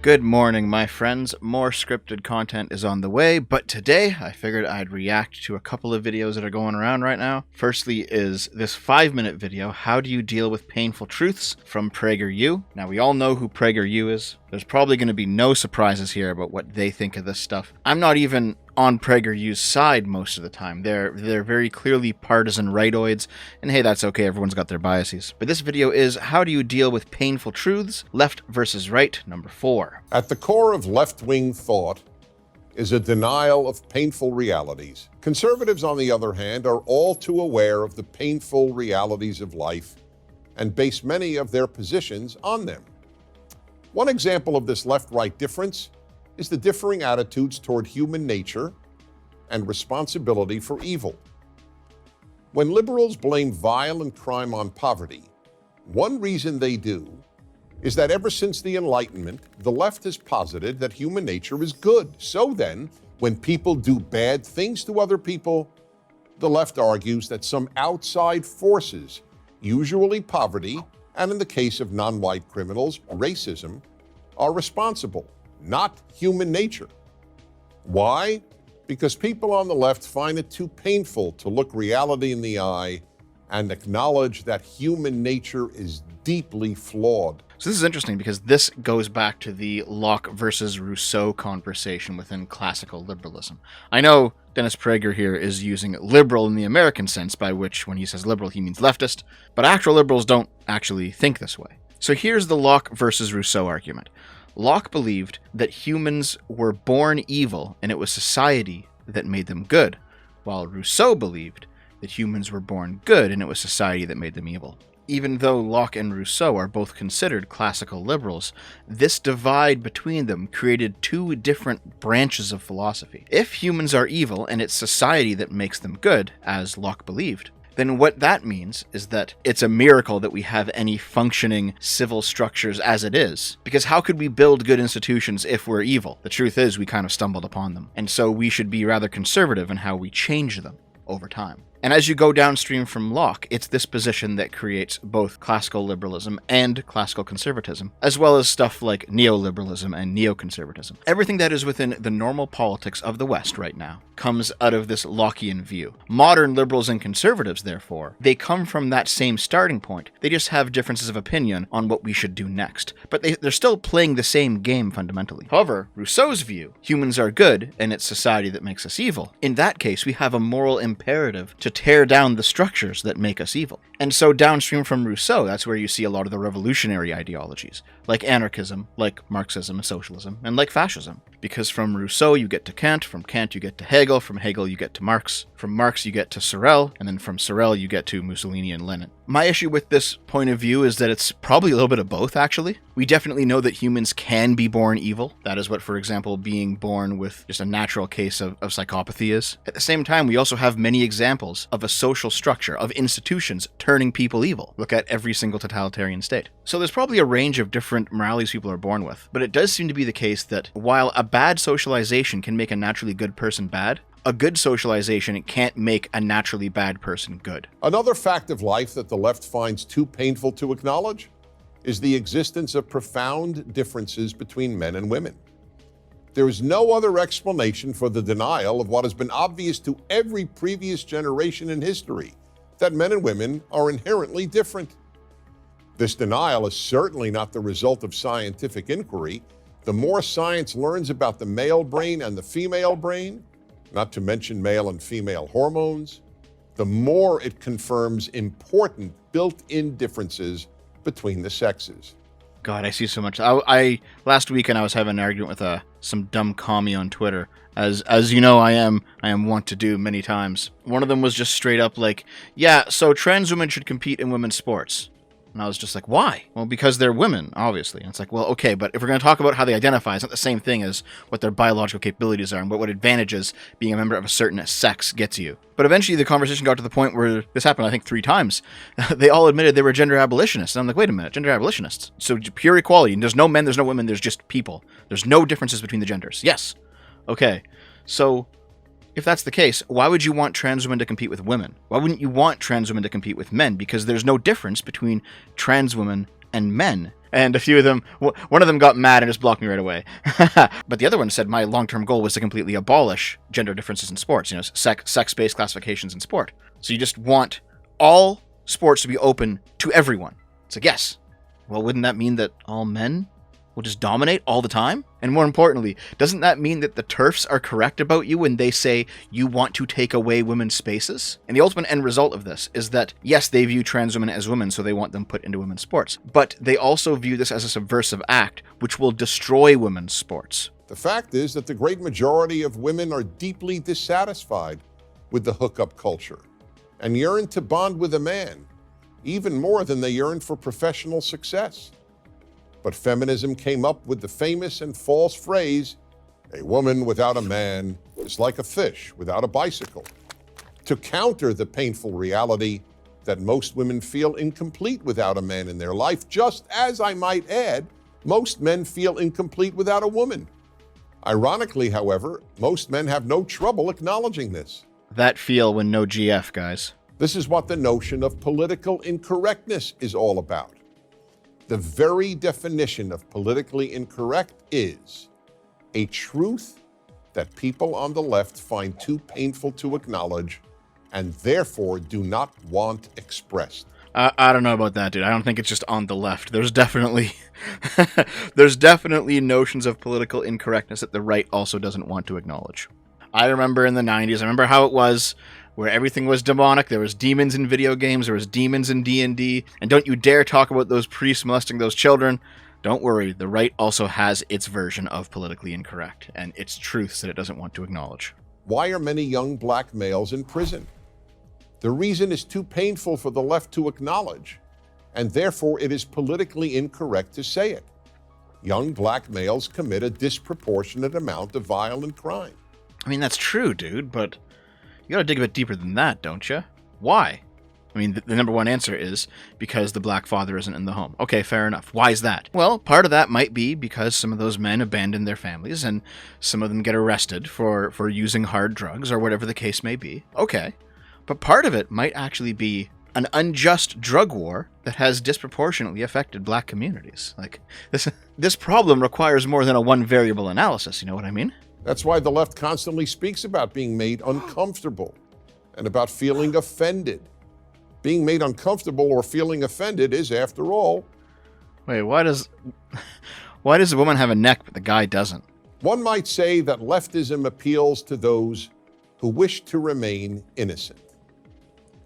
Good morning, my friends. More scripted content is on the way, but today I figured I'd react to a couple of videos that are going around right now. Firstly is this 5-minute video, How Do You Deal with Painful Truths, from Prager U. Now, we all know who Prager U is. There's probably going to be no surprises here about what they think of this stuff. I'm not even on Prager U's side most of the time. They're very clearly partisan rightoids, and hey, that's okay, everyone's got their biases. But this video is How Do You Deal with Painful Truths, Left versus Right, number 4. At the core of left-wing thought is a denial of painful realities. Conservatives, on the other hand, are all too aware of the painful realities of life and base many of their positions on them. One example of this left-right difference is the differing attitudes toward human nature and responsibility for evil. When liberals blame violent crime on poverty, one reason they do is that ever since the Enlightenment, the left has posited that human nature is good. So then, when people do bad things to other people, the left argues that some outside forces, usually poverty, and in the case of non-white criminals, racism, are responsible, not human nature. Why? Because people on the left find it too painful to look reality in the eye and acknowledge that human nature is deeply flawed. So this is interesting because this goes back to the Locke versus Rousseau conversation within classical liberalism. I know Dennis Prager here is using liberal in the American sense, by which when he says liberal he means leftist, but actual liberals don't actually think this way. So here's the Locke versus Rousseau argument. Locke believed that humans were born evil and it was society that made them good, while Rousseau believed that humans were born good and it was society that made them evil. Even though Locke and Rousseau are both considered classical liberals, this divide between them created two different branches of philosophy. If humans are evil and it's society that makes them good, as Locke believed, then what that means is that it's a miracle that we have any functioning civil structures as it is. Because how could we build good institutions if we're evil? The truth is we kind of stumbled upon them. And so we should be rather conservative in how we change them over time. And as you go downstream from Locke, it's this position that creates both classical liberalism and classical conservatism, as well as stuff like neoliberalism and neoconservatism. Everything that is within the normal politics of the West right now comes out of this Lockean view. Modern liberals and conservatives, therefore, they come from that same starting point. They just have differences of opinion on what we should do next. But they're still playing the same game fundamentally. However, Rousseau's view, humans are good and it's society that makes us evil. In that case, we have a moral imperative to tear down the structures that make us evil. And so downstream from Rousseau, that's where you see a lot of the revolutionary ideologies, like anarchism, like Marxism and socialism, and like fascism. Because from Rousseau you get to Kant, from Kant you get to Hegel, from Hegel you get to Marx, from Marx you get to Sorel, and then from Sorel you get to Mussolini and Lenin. My issue with this point of view is that it's probably a little bit of both, actually. We definitely know that humans can be born evil. That is what, for example, being born with just a natural case of psychopathy is. At the same time, we also have many examples of a social structure, of institutions turning people evil. Look at every single totalitarian state. So there's probably a range of different moralities people are born with, but it does seem to be the case that while a bad socialization can make a naturally good person bad, a good socialization can't make a naturally bad person good. Another fact of life that the left finds too painful to acknowledge is the existence of profound differences between men and women. There is no other explanation for the denial of what has been obvious to every previous generation in history, that men and women are inherently different. This denial is certainly not the result of scientific inquiry. The more science learns about the male brain and the female brain, not to mention male and female hormones, the more it confirms important built-in differences between the sexes. God, I see so much. I last weekend I was having an argument with some dumb commie on Twitter, as you know I am wont to do many times. One of them was just straight up like, yeah, so trans women should compete in women's sports. And I was just like, why? Well, because they're women, obviously. And it's like, well, okay, but if we're going to talk about how they identify, it's not the same thing as what their biological capabilities are and what advantages being a member of a certain sex gets you. But eventually the conversation got to the point where this happened, I think, 3 times. They all admitted they were gender abolitionists. And I'm like, wait a minute, gender abolitionists? So pure equality. And there's no men, there's no women, there's just people. There's no differences between the genders. Yes. Okay. So if that's the case, why would you want trans women to compete with women? Why wouldn't you want trans women to compete with men? Because there's no difference between trans women and men. And a few of them, one of them got mad and just blocked me right away. But the other one said my long-term goal was to completely abolish gender differences in sports, sex-based classifications in sport. So you just want all sports to be open to everyone. It's like, yes. Well, wouldn't that mean that all men will just dominate all the time? And more importantly, doesn't that mean that the TERFs are correct about you when they say you want to take away women's spaces? And the ultimate end result of this is that, yes, they view trans women as women, so they want them put into women's sports. But they also view this as a subversive act, which will destroy women's sports. The fact is that the great majority of women are deeply dissatisfied with the hookup culture and yearn to bond with a man, even more than they yearn for professional success. But feminism came up with the famous and false phrase, a woman without a man is like a fish without a bicycle, to counter the painful reality that most women feel incomplete without a man in their life, just as, I might add, most men feel incomplete without a woman. Ironically, however, most men have no trouble acknowledging this. That feel when no GF, guys. This is what the notion of political incorrectness is all about. The very definition of politically incorrect is a truth that people on the left find too painful to acknowledge and therefore do not want expressed. I don't know about that, dude. I don't think it's just on the left. There's definitely there's definitely notions of political incorrectness that the right also doesn't want to acknowledge. I remember in the 90s, I remember how it was where everything was demonic. There was demons in video games, there was demons in D&D, and don't you dare talk about those priests molesting those children. Don't worry, the right also has its version of politically incorrect, and its truths that it doesn't want to acknowledge. Why are many young black males in prison? The reason is too painful for the left to acknowledge, and therefore it is politically incorrect to say it. Young black males commit a disproportionate amount of violent crime. I mean, that's true, dude, but you gotta dig a bit deeper than that, don't you? Why? I mean, the number one answer is because the black father isn't in the home. Okay, fair enough. Why is that? Well, part of that might be because some of those men abandon their families and some of them get arrested for using hard drugs or whatever the case may be. Okay. But part of it might actually be an unjust drug war that has disproportionately affected black communities. Like, this problem requires more than a one variable analysis, you know what I mean? That's why the left constantly speaks about being made uncomfortable and about feeling offended. Being made uncomfortable or feeling offended is, after all... Wait, why does the woman have a neck but the guy doesn't? One might say that leftism appeals to those who wish to remain innocent.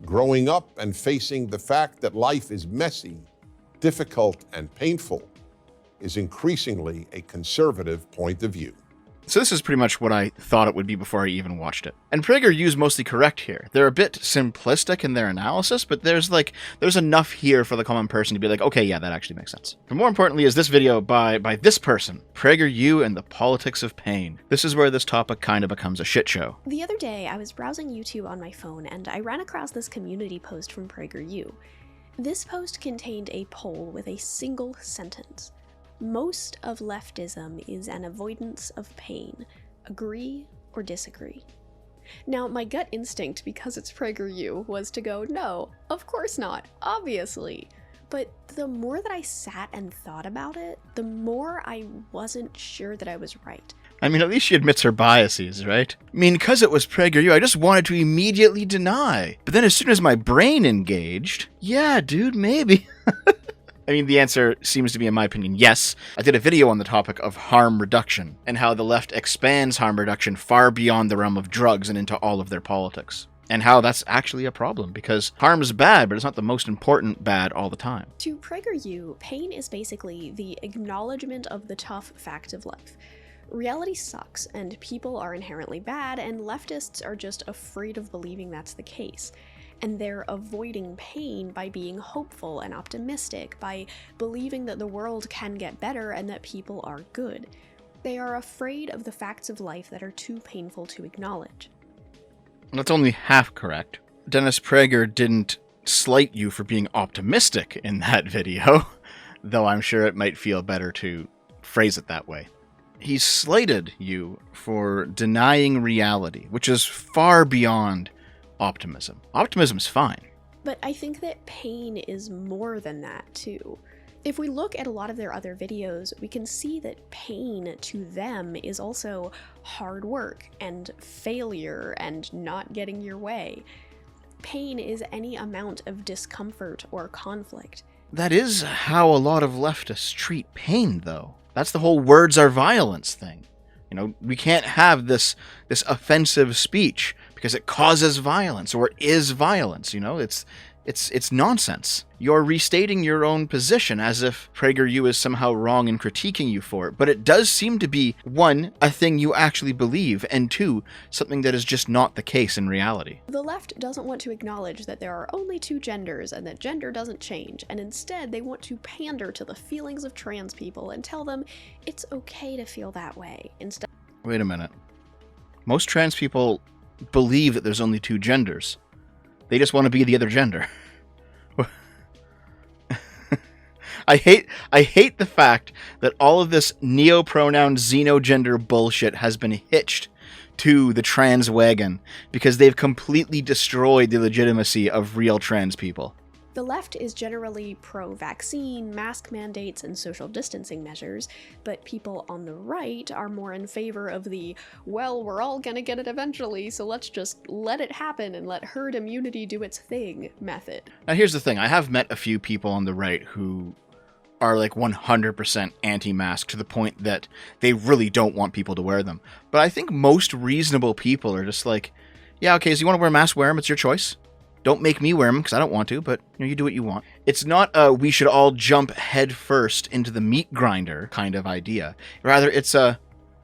Growing up and facing the fact that life is messy, difficult, and painful is increasingly a conservative point of view. So this is pretty much what I thought it would be before I even watched it. And Prager U is mostly correct here. They're a bit simplistic in their analysis, but there's enough here for the common person to be like, okay, yeah, that actually makes sense. But more importantly is this video by this person, Prager U and the Politics of Pain. This is where this topic kind of becomes a shit show. The other day, I was browsing YouTube on my phone and I ran across this community post from Prager U. This post contained a poll with a single sentence. Most of leftism is an avoidance of pain. Agree or disagree? Now, my gut instinct, because it's Prager U, was to go, no, of course not, obviously. But the more that I sat and thought about it, the more I wasn't sure that I was right. I mean, at least she admits her biases, right? I mean, because it was Prager U, I just wanted to immediately deny. But then as soon as my brain engaged, yeah, dude, maybe. I mean, the answer seems to be, in my opinion, yes. I did a video on the topic of harm reduction and how the left expands harm reduction far beyond the realm of drugs and into all of their politics. And how that's actually a problem, because harm is bad, but it's not the most important bad all the time. To Prager U, pain is basically the acknowledgement of the tough fact of life. Reality sucks, and people are inherently bad, and leftists are just afraid of believing that's the case. And they're avoiding pain by being hopeful and optimistic, by believing that the world can get better and that people are good. They are afraid of the facts of life that are too painful to acknowledge. That's only half correct. Dennis Prager didn't slight you for being optimistic in that video, though I'm sure it might feel better to phrase it that way. He slighted you for denying reality, which is far beyond optimism. Optimism's fine. But I think that pain is more than that, too. If we look at a lot of their other videos, we can see that pain to them is also hard work and failure and not getting your way. Pain is any amount of discomfort or conflict. That is how a lot of leftists treat pain, though. That's the whole words are violence thing. You know, we can't have this offensive speech because it causes violence or is violence. You know, it's nonsense. You're restating your own position as if Prager U is somehow wrong in critiquing you for it, but it does seem to be, one, a thing you actually believe, and two, something that is just not the case in reality. The left doesn't want to acknowledge that there are only two genders and that gender doesn't change, and instead they want to pander to the feelings of trans people and tell them it's okay to feel that way. Wait a minute. Most trans people believe that there's only two genders. They just want to be the other gender. I hate the fact that all of this neo-pronoun xenogender bullshit has been hitched to the trans wagon because they've completely destroyed the legitimacy of real trans people. The left is generally pro-vaccine, mask mandates, and social distancing measures, but people on the right are more in favor of the, well, we're all gonna get it eventually, so let's just let it happen and let herd immunity do its thing method. Now here's the thing, I have met a few people on the right who are like 100% anti-mask to the point that they really don't want people to wear them. But I think most reasonable people are just like, yeah, okay, so you want to wear a mask, wear them, it's your choice. Don't make me wear them because I don't want to, but you do what you want. It's not a we should all jump head first into the meat grinder kind of idea. Rather, it's a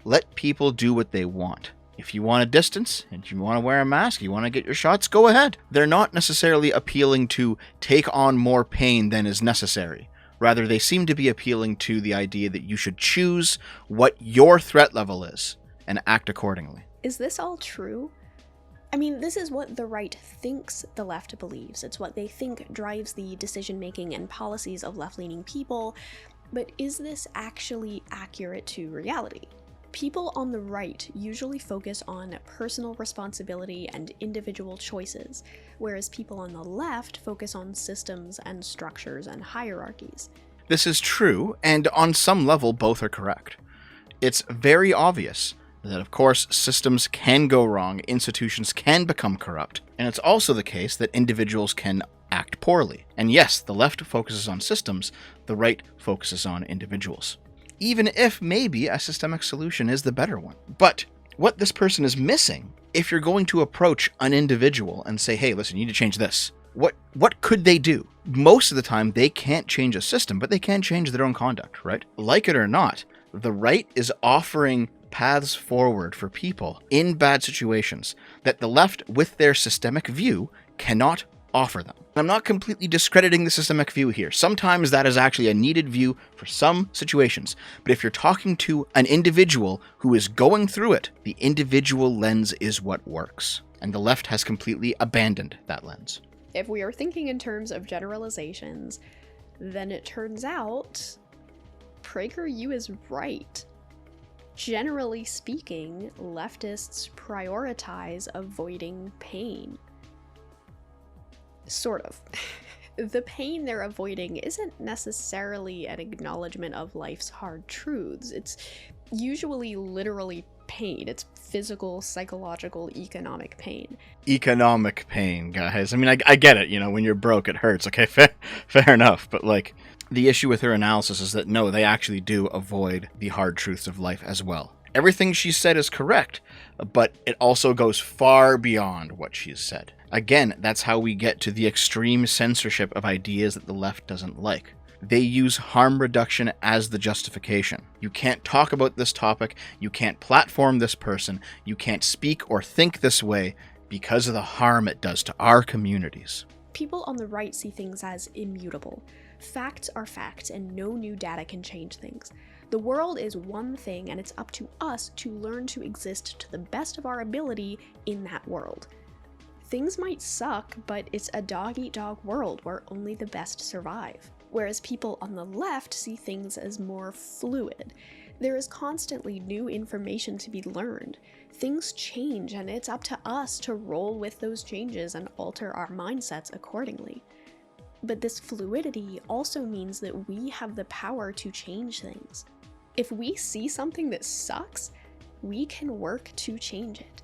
let people do what they want. If you want a distance, and if you want to wear a mask, you want to get your shots, go ahead. They're not necessarily appealing to take on more pain than is necessary. Rather, they seem to be appealing to the idea that you should choose what your threat level is and act accordingly. Is this all true? I mean, this is what the right thinks the left believes. It's what they think drives the decision-making and policies of left-leaning people, but is this actually accurate to reality? People on the right usually focus on personal responsibility and individual choices, whereas people on the left focus on systems and structures and hierarchies. This is true, and on some level, both are correct. It's very obvious that, of course, systems can go wrong, institutions can become corrupt, and it's also the case that individuals can act poorly. And yes, the left focuses on systems, the right focuses on individuals. Even if maybe a systemic solution is the better one. But what this person is missing, if you're going to approach an individual and say, hey, listen, you need to change this, what could they do? Most of the time, they can't change a system, but they can change their own conduct, right? Like it or not, the right is offering paths forward for people in bad situations that the left, with their systemic view, cannot offer them. I'm not completely discrediting the systemic view here. Sometimes that is actually a needed view for some situations. But if you're talking to an individual who is going through it, the individual lens is what works. And the left has completely abandoned that lens. If we are thinking in terms of generalizations, then it turns out Prager U is right. Generally speaking, leftists prioritize avoiding pain. Sort of. The pain they're avoiding isn't necessarily an acknowledgement of life's hard truths. It's usually literally pain. It's physical, psychological, economic pain. Economic pain, guys. I mean, I get it. You know, when you're broke, it hurts. Okay, fair enough. But like, the issue with her analysis is that no, they actually do avoid the hard truths of life as well. Everything she said is correct, but it also goes far beyond what she's said. Again, that's how we get to the extreme censorship of ideas that the left doesn't like. They use harm reduction as the justification. You can't talk about this topic, you can't platform this person, you can't speak or think this way because of the harm it does to our communities. People on the right see things as immutable. Facts are facts, and no new data can change things. The world is one thing, and it's up to us to learn to exist to the best of our ability in that world. Things might suck, but it's a dog-eat-dog world where only the best survive. Whereas people on the left see things as more fluid. There is constantly new information to be learned. Things change, and it's up to us to roll with those changes and alter our mindsets accordingly. But this fluidity also means that we have the power to change things. If we see something that sucks, we can work to change it.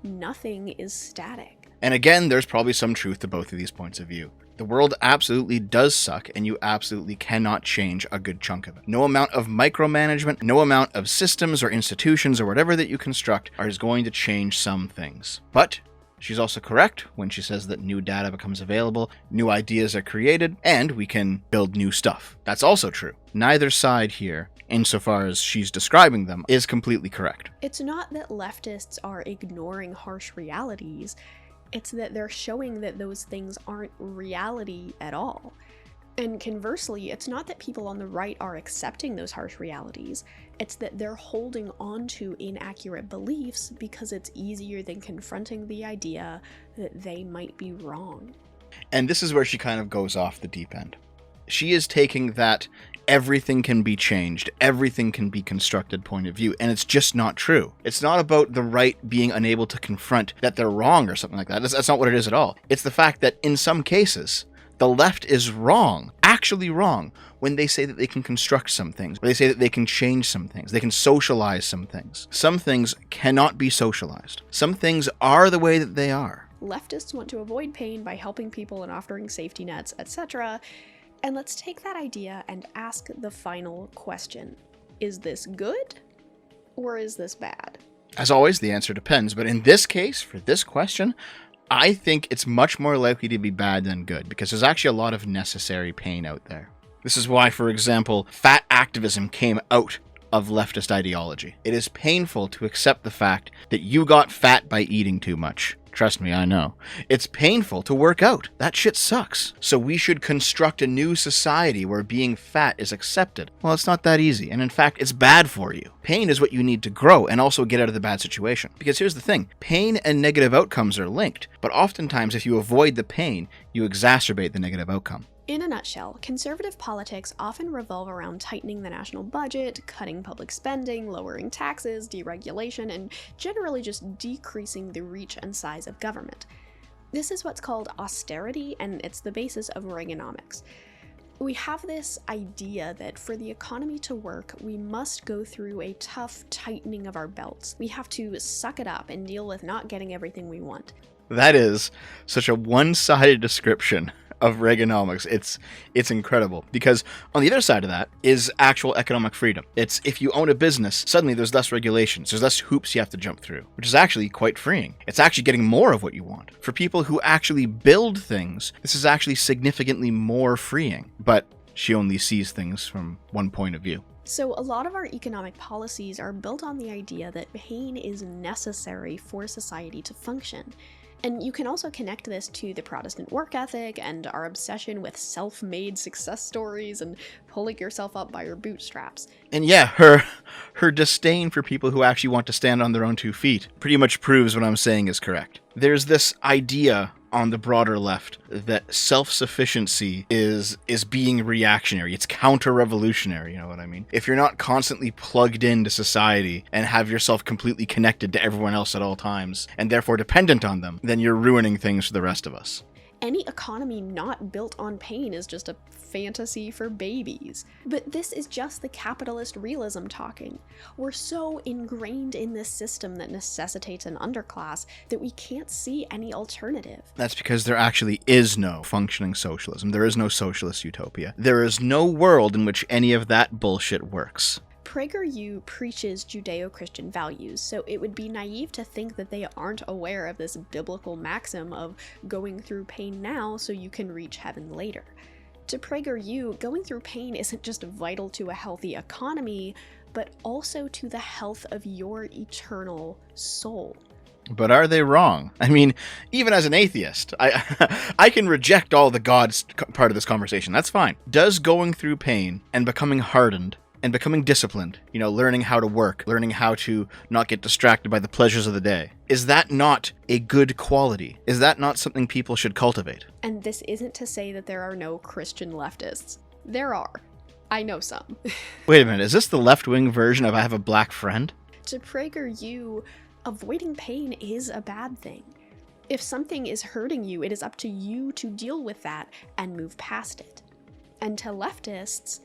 Nothing is static. And again, there's probably some truth to both of these points of view. The world absolutely does suck, and you absolutely cannot change a good chunk of it. No amount of micromanagement, no amount of systems or institutions or whatever that you construct is going to change some things. But she's also correct when she says that new data becomes available, new ideas are created, and we can build new stuff. That's also true. Neither side here, insofar as she's describing them, is completely correct. It's not that leftists are ignoring harsh realities. It's that they're showing that those things aren't reality at all. And conversely, it's not that people on the right are accepting those harsh realities. It's that they're holding on to inaccurate beliefs because it's easier than confronting the idea that they might be wrong. And this is where she kind of goes off the deep end. She is taking that everything can be changed, everything can be constructed point of view, and it's just not true. It's not about the right being unable to confront that they're wrong or something like that. That's not what it is at all. It's the fact that in some cases, the left is wrong, actually wrong, when they say that they can construct some things, when they say that they can change some things, they can socialize some things. Some things cannot be socialized. Some things are the way that they are. Leftists want to avoid pain by helping people and offering safety nets, etc. And let's take that idea and ask the final question. Is this good or is this bad? As always, the answer depends, but in this case, for this question, I think it's much more likely to be bad than good, because there's actually a lot of necessary pain out there. This is why, for example, fat activism came out of leftist ideology. It is painful to accept the fact that you got fat by eating too much. Trust me, I know. It's painful to work out. That shit sucks. So we should construct a new society where being fat is accepted. Well, it's not that easy, and in fact, it's bad for you. Pain is what you need to grow and also get out of the bad situation. Because here's the thing, pain and negative outcomes are linked, but oftentimes if you avoid the pain, you exacerbate the negative outcome. In a nutshell, conservative politics often revolve around tightening the national budget, cutting public spending, lowering taxes, deregulation, and generally just decreasing the reach and size of government. This is what's called austerity, and it's the basis of Reaganomics. We have this idea that for the economy to work, we must go through a tough tightening of our belts. We have to suck it up and deal with not getting everything we want. That is such a one-sided description of Reaganomics. It's incredible, because on the other side of that is actual economic freedom. It's if you own a business, suddenly there's less regulations, there's less hoops you have to jump through, which is actually quite freeing. It's actually getting more of what you want. For people who actually build things, this is actually significantly more freeing, but she only sees things from one point of view. So a lot of our economic policies are built on the idea that pain is necessary for society to function. And you can also connect this to the Protestant work ethic and our obsession with self-made success stories and pulling yourself up by your bootstraps. And yeah, her disdain for people who actually want to stand on their own 2 feet pretty much proves what I'm saying is correct. There's this idea on the broader left that self-sufficiency is being reactionary. It's counter-revolutionary, you know what I mean? If you're not constantly plugged into society and have yourself completely connected to everyone else at all times, and therefore dependent on them, then you're ruining things for the rest of us. Any economy not built on pain is just a fantasy for babies. But this is just the capitalist realism talking. We're so ingrained in this system that necessitates an underclass that we can't see any alternative. That's because there actually is no functioning socialism. There is no socialist utopia. There is no world in which any of that bullshit works. Prager U preaches Judeo-Christian values, so it would be naive to think that they aren't aware of this biblical maxim of going through pain now so you can reach heaven later. To Prager U, going through pain isn't just vital to a healthy economy, but also to the health of your eternal soul. But are they wrong? I mean, even as an atheist, I can reject all the gods part of this conversation. That's fine. Does going through pain and becoming hardened and becoming disciplined, learning how to work, learning how to not get distracted by the pleasures of the day, is that not a good quality? Is that not something people should cultivate? And this isn't to say that there are no Christian leftists. There are. I know some. Wait a minute, is this the left-wing version of I have a black friend? To Prager U, avoiding pain is a bad thing. If something is hurting you, it is up to you to deal with that and move past it. And to leftists,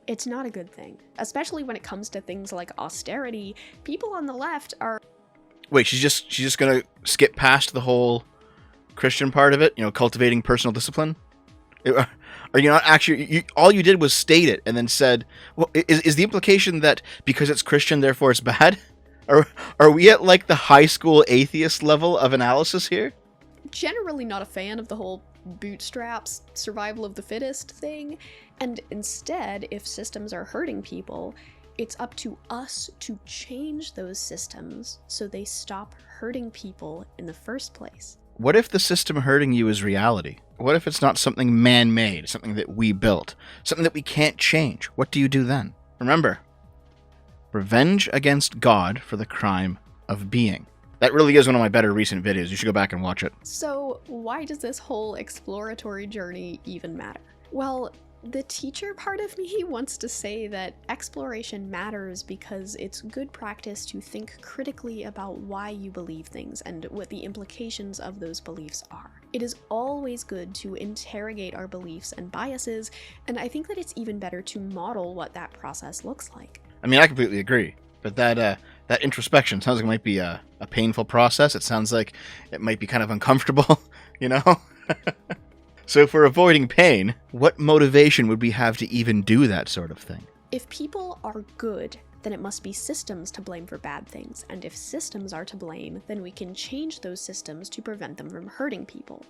it's not a good thing. Especially when it comes to things like austerity, people on the left are... Wait, she's just gonna skip past the whole Christian part of it, cultivating personal discipline? Are you not actually... all you did was state it and then said... Well, is the implication that because it's Christian, therefore it's bad? Are we at, like, the high school atheist level of analysis here? Generally not a fan of the whole bootstraps, survival of the fittest thing. And instead, if systems are hurting people, it's up to us to change those systems so they stop hurting people in the first place. What if the system hurting you is reality? What if it's not something man-made, something that we built, something that we can't change? What do you do then? Remember, revenge against God for the crime of being. That really is one of my better recent videos. You should go back and watch it. So why does this whole exploratory journey even matter? Well, the teacher part of me wants to say that exploration matters because it's good practice to think critically about why you believe things and what the implications of those beliefs are. It is always good to interrogate our beliefs and biases, and I think that it's even better to model what that process looks like. I mean, I completely agree. But that introspection sounds like it might be a painful process. It sounds like it might be kind of uncomfortable, So for avoiding pain, what motivation would we have to even do that sort of thing? If people are good, then it must be systems to blame for bad things. And if systems are to blame, then we can change those systems to prevent them from hurting people.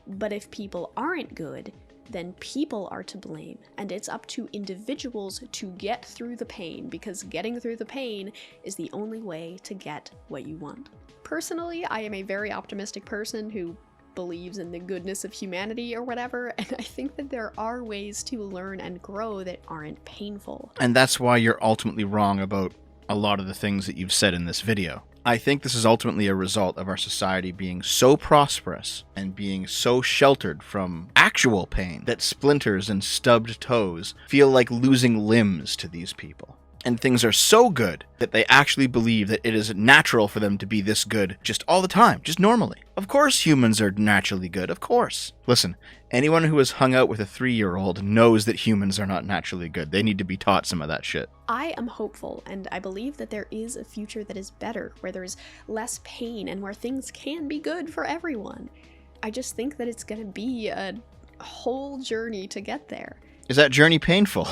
But if people aren't good, then people are to blame, and it's up to individuals to get through the pain, because getting through the pain is the only way to get what you want. Personally, I am a very optimistic person who believes in the goodness of humanity or whatever, and I think that there are ways to learn and grow that aren't painful. And that's why you're ultimately wrong about a lot of the things that you've said in this video. I think this is ultimately a result of our society being so prosperous and being so sheltered from actual pain that splinters and stubbed toes feel like losing limbs to these people. And things are so good that they actually believe that it is natural for them to be this good just all the time, just normally. Of course humans are naturally good, of course. Listen, anyone who has hung out with a 3-year-old knows that humans are not naturally good. They need to be taught some of that shit. I am hopeful, and I believe that there is a future that is better, where there's less pain and where things can be good for everyone. I just think that it's gonna be a whole journey to get there. Is that journey painful?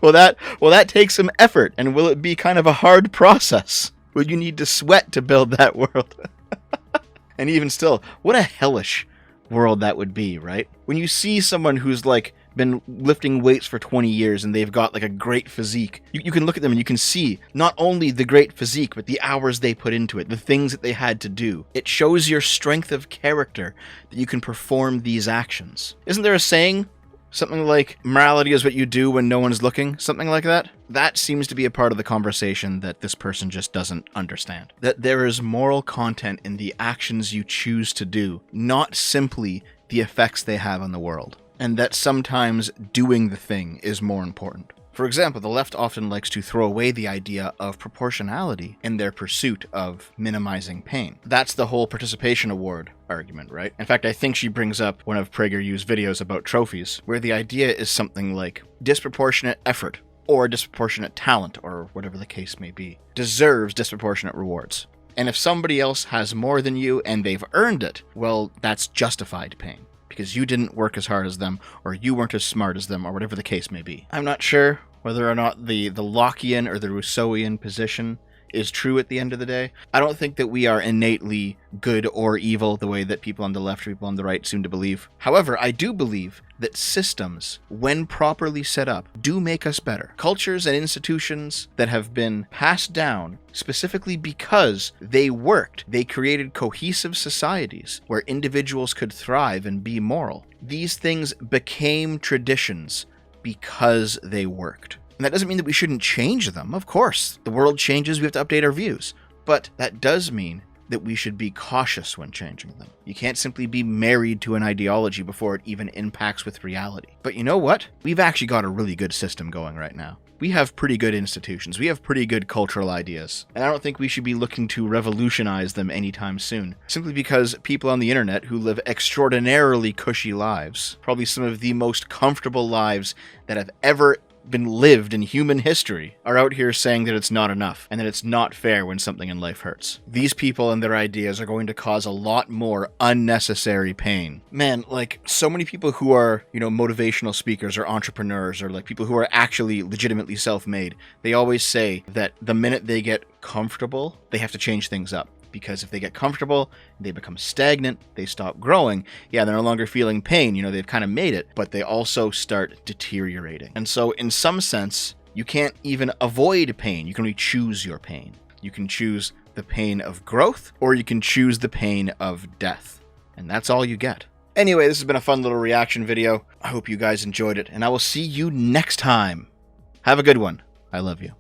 Well, that takes some effort, and will it be kind of a hard process? Will you need to sweat to build that world? And even still, what a hellish world that would be, right? When you see someone who's like been lifting weights for 20 years and they've got like a great physique, you can look at them and you can see not only the great physique, but the hours they put into it, the things that they had to do. It shows your strength of character that you can perform these actions. Isn't there a saying? Something like, morality is what you do when no one's looking, something like that. That seems to be a part of the conversation that this person just doesn't understand. That there is moral content in the actions you choose to do, not simply the effects they have on the world. And that sometimes doing the thing is more important. For example, the left often likes to throw away the idea of proportionality in their pursuit of minimizing pain. That's the whole participation award argument, right? In fact, I think she brings up one of Prager U's videos about trophies, where the idea is something like disproportionate effort or disproportionate talent, or whatever the case may be, deserves disproportionate rewards. And if somebody else has more than you and they've earned it, well, that's justified pain, because you didn't work as hard as them, or you weren't as smart as them, or whatever the case may be. I'm not sure whether or not the Lockean or the Rousseauian position is true at the end of the day. I don't think that we are innately good or evil the way that people on the left or people on the right seem to believe. However, I do believe that systems, when properly set up, do make us better. Cultures and institutions that have been passed down specifically because they worked. They created cohesive societies where individuals could thrive and be moral. These things became traditions because they worked. And that doesn't mean that we shouldn't change them. Of course, the world changes, we have to update our views. But that does mean that we should be cautious when changing them. You can't simply be married to an ideology before it even impacts with reality. But you know what? We've actually got a really good system going right now. We have pretty good institutions. We have pretty good cultural ideas. And I don't think we should be looking to revolutionize them anytime soon. Simply because people on the internet who live extraordinarily cushy lives, probably some of the most comfortable lives that have ever been lived in human history, are out here saying that it's not enough and that it's not fair when something in life hurts. These people and their ideas are going to cause a lot more unnecessary pain. Man, like, so many people who are, motivational speakers or entrepreneurs or like people who are actually legitimately self-made, they always say that the minute they get comfortable, they have to change things up. Because if they get comfortable, they become stagnant, they stop growing. Yeah, they're no longer feeling pain, they've kind of made it, but they also start deteriorating. And so in some sense, you can't even avoid pain. You can only choose your pain. You can choose the pain of growth, or you can choose the pain of death. And that's all you get. Anyway, this has been a fun little reaction video. I hope you guys enjoyed it, and I will see you next time. Have a good one. I love you.